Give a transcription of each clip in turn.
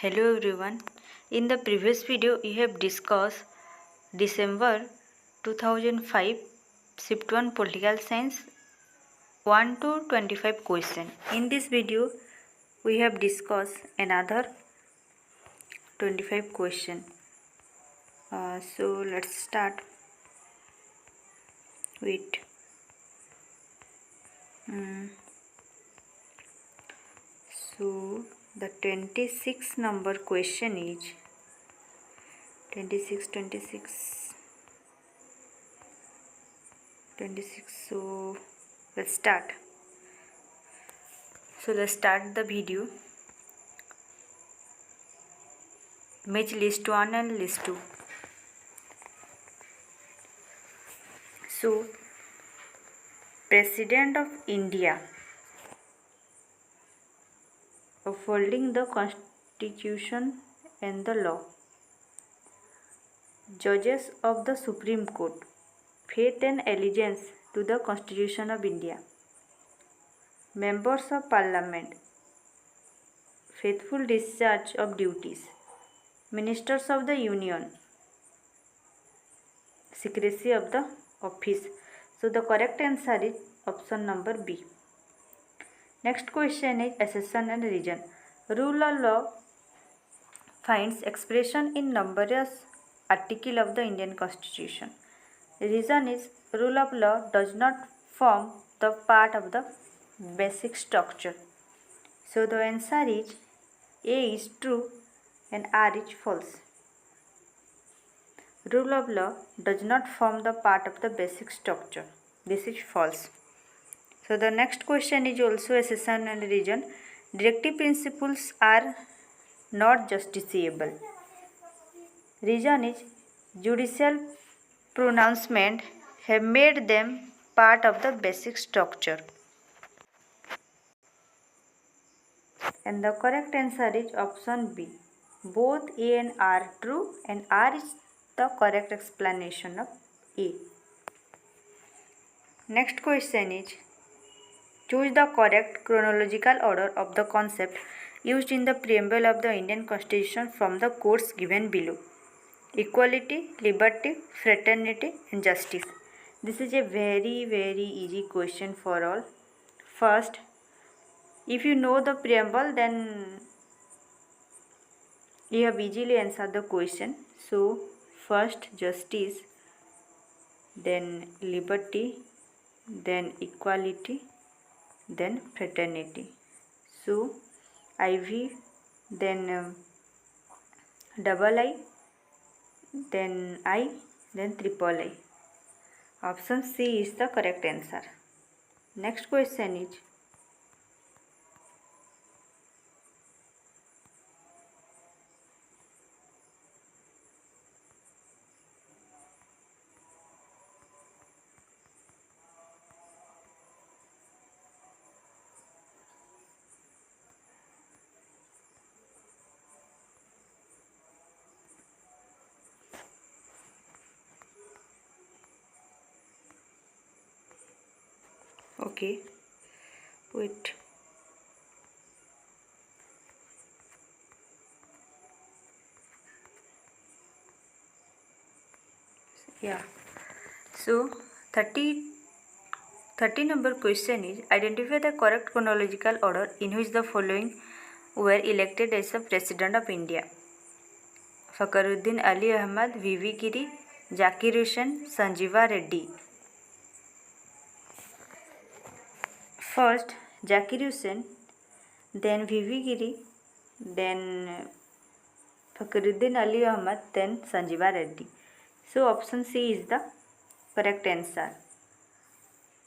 Hello everyone. In the previous video we have discussed December 2005 Shift 1 Political Science 1 to 25 question. In this video we have discussed another 25 question. So let's start with so the 26 number question is 26. So let's start. So let's start the video. Match list 1 and list 2. So President of India upholding the Constitution and the law. Judges of the Supreme Court, faith and allegiance to the Constitution of India. Members of Parliament, faithful discharge of duties. Ministers of the Union, secrecy of the office. So the correct answer is option number B. Next question is accession and reason. Rule of law finds expression in numerous articles of the Indian Constitution. Reason is rule of law does not form the part of the basic structure. So the answer is A is true and R is false. Rule of law does not form the part of the basic structure. This is false. So the next question is also accession and reason. Directive principles are not justiciable. Reason is judicial pronouncement have made them part of the basic structure. And the correct answer is option B. Both A and R are true and R is the correct explanation of A. Next question is choose the correct chronological order of the concept used in the preamble of the Indian Constitution from the quotes given below. Equality, liberty, fraternity and justice. This is a very easy question for all. First, if you know the preamble, then you have easily answered the question. So first justice, then liberty, then equality, then fraternity. So IV, then double I, then I, then triple I. Option C is the correct answer. Next question is okay. Wait. Yeah. So 30 number question is identify the correct chronological order in which the following were elected as the President of India. Fakhruddin Ali Ahmad, V.V. Giri, Zakir Hussain, Sanjeeva Reddy. First Zakir Hussain, then V.V. Giri, then Fakhruddin Ali Ahmad, then Sanjeeva Reddy. So option C is the correct answer.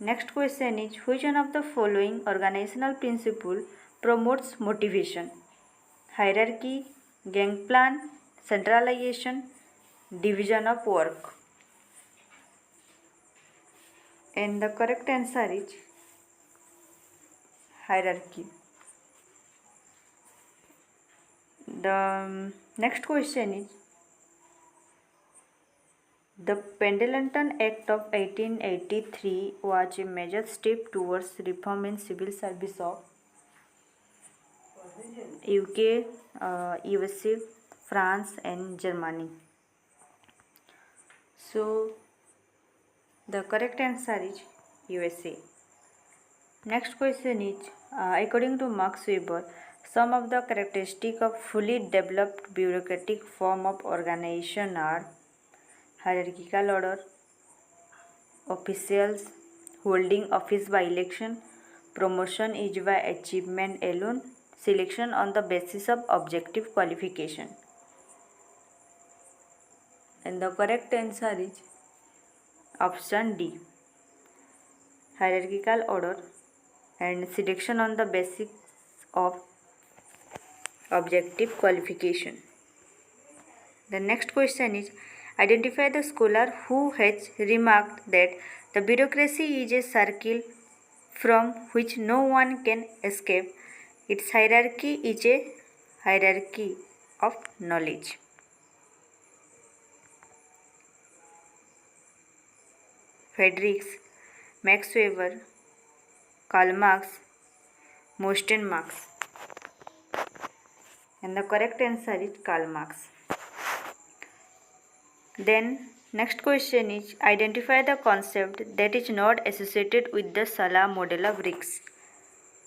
Next question is which one of the following organizational principle promotes motivation? Hierarchy, gang plan, centralization, division of work. And the correct answer is hierarchy. The next question is the Pendleton Act of 1883 was a major step towards reform in civil service of UK, USA, France and Germany. So the correct answer is USA. Next question is, according to Max Weber, some of the characteristics of fully developed bureaucratic form of organization are hierarchical order, officials holding office by election, promotion is by achievement alone, selection on the basis of objective qualification. And the correct answer is option D, hierarchical order and selection on the basis of objective qualification. The next question is, identify the scholar who has remarked that the bureaucracy is a circle from which no one can escape. Its hierarchy is a hierarchy of knowledge. Friedrich, Max Weber, Karl Marx, Mosten Marx. And the correct answer is Karl Marx. Then next question is, identify the concept that is not associated with the Sala model of Ricks.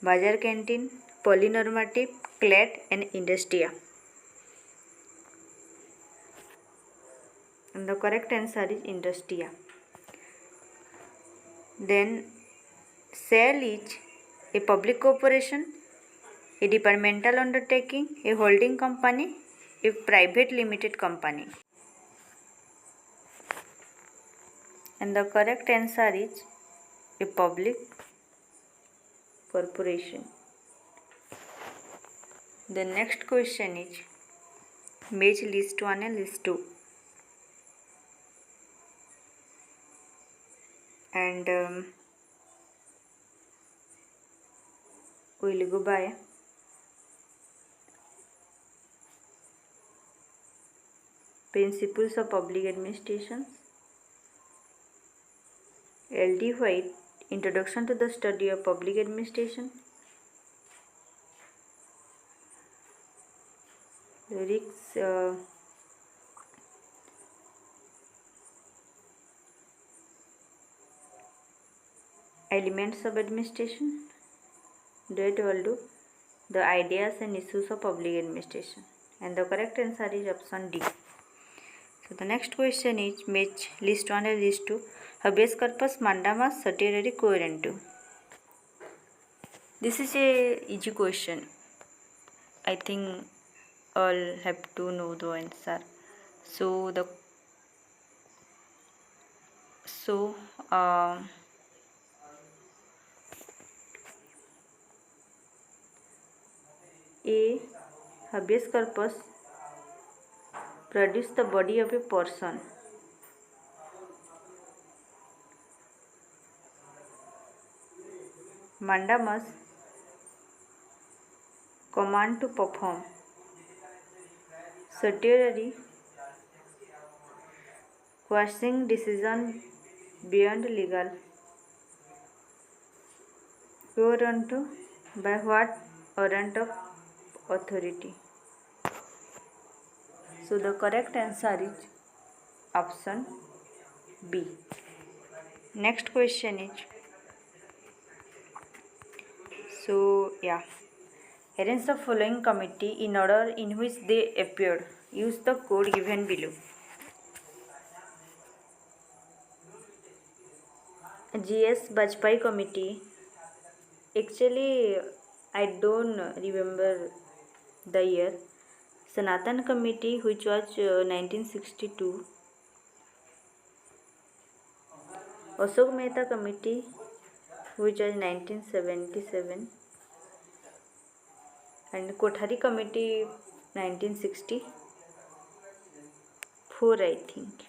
Bazar canteen, polynormative, clade and industria. And the correct answer is industria. Then SAIL is a public corporation, a departmental undertaking, a holding company, a private limited company. And the correct answer is a public corporation. The next question is, match list 1 and list 2. And we'll go by principles of public administration. L.D. White, Introduction to the Study of Public Administration. Ricks, Elements of Administration. That will do the ideas and issues of public administration. And the correct answer is option D. So the next question is, match list 1 and list 2. Habeas corpus mandamus certiorari quo warranto. This is a easy question. I think all have to know the answer. A habeas corpus produce the body of a person. Mandamus command to perform. Certiorari quashing decision beyond legal. Quo warranto by what warrant of authority. So the correct answer is option B. Next question is, arrange the following committee in order in which they appeared. Use the code given below. G.S. Bajpai committee. Actually, I don't remember the year. Sanatan committee, which was 1962. Ashok Mehta committee, which was 1977. And Kothari committee 1964, I think.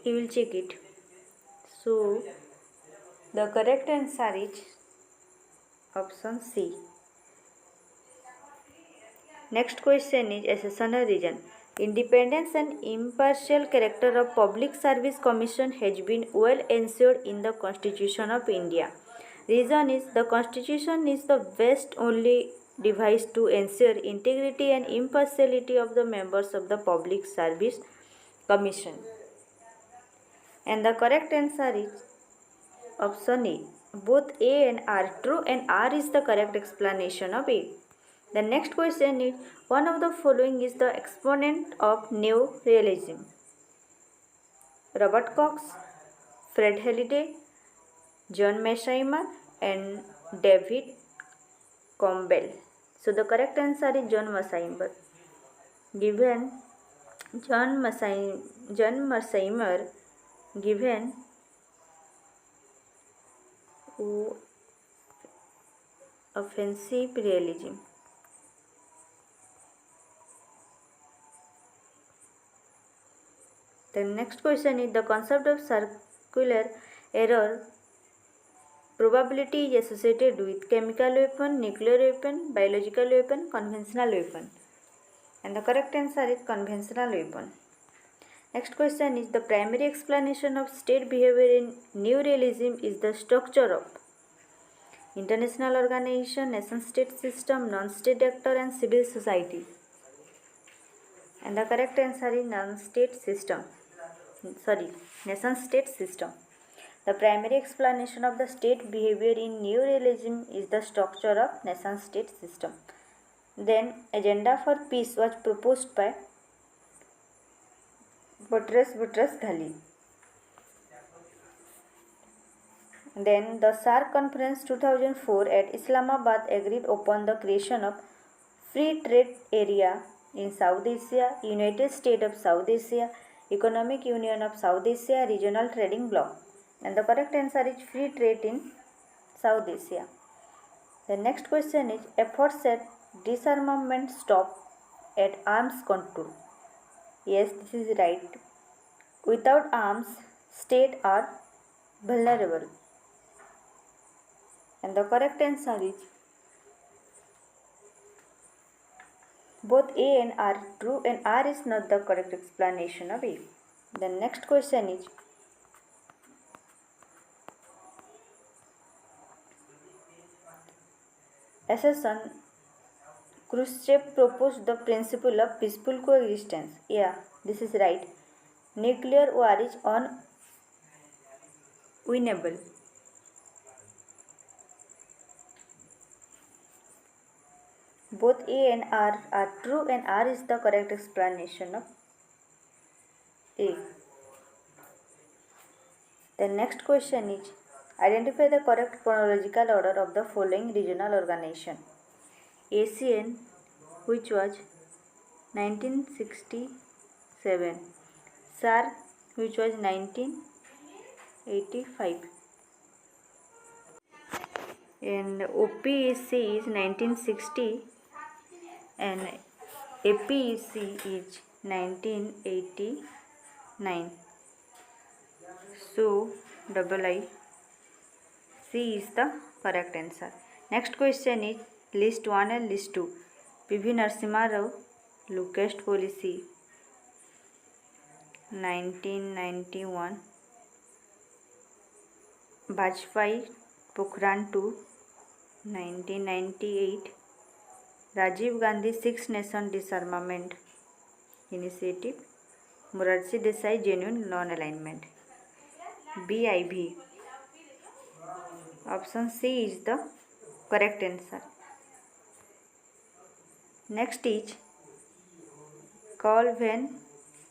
You will check it. So the correct answer is option C. Next question is, accession and reason. Independence and impartial character of Public Service Commission has been well ensured in the Constitution of India. Reason is the Constitution is the best only device to ensure integrity and impartiality of the members of the Public Service Commission. And the correct answer is option A. Both A and R. True and R is the correct explanation of A. The next question is, one of the following is the exponent of New Realism? Robert Cox, Fred Halliday, John Mearsheimer, and David Campbell. So the correct answer is John Mearsheimer. Given John Mearsheimer given offensive realism. The next question is, the concept of circular error probability is associated with chemical weapon, nuclear weapon, biological weapon, conventional weapon. And the correct answer is conventional weapon. Next question is, the primary explanation of state behavior in New Realism is the structure of international organization, nation-state system, non-state actor, and civil society. And the correct answer is nation-state system. The primary explanation of the state behavior in New Realism is the structure of nation-state system. Then, Agenda for Peace was proposed by Boutros Ghali. Then, the SAARC Conference 2004 at Islamabad agreed upon the creation of Free Trade Area in South Asia, United States of South Asia, Economic Union of South Asia, Regional Trading Bloc. And the correct answer is free trade in South Asia. The next question is, efforts at disarmament stop at arms control. Yes, this is right. Without arms, states are vulnerable. And the correct answer is both A and R. True and R is not the correct explanation of A. The next question is, Assassin Khrushchev proposed the principle of peaceful coexistence. Yeah, this is right. Nuclear war is unwinnable. Both A and R are true and R is the correct explanation of A. The next question is, identify the correct chronological order of the following regional organization. ASEAN, which was 1967. SAARC, which was 1985. And OPEC is 1960 and APEC is 1989. So, II. C is the correct answer. Next question is, list 1 and list 2. PV Narasimha Rao, Locust Policy, 1991. Bajpayee, Pokhran 2, 1998. Rajiv Gandhi Six Nation Disarmament Initiative. Morarji Desai Genuine Non-Alignment. BIV. Option C is the correct answer. Next is Carl van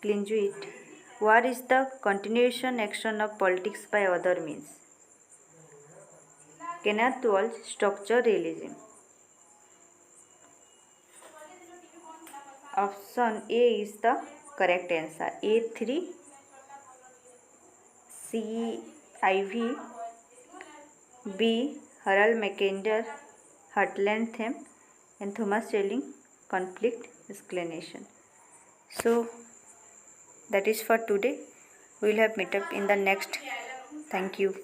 Klingenweet. War is the continuation action of politics by other means. Kenneth Walsh, Structure Realism. Option A is the correct answer. A3. C. IV. B. Harold Mackinder, Heartland Theme, and Thomas Schelling, Conflict Explanation. So that is for today. We will have meet up in the next. Thank you.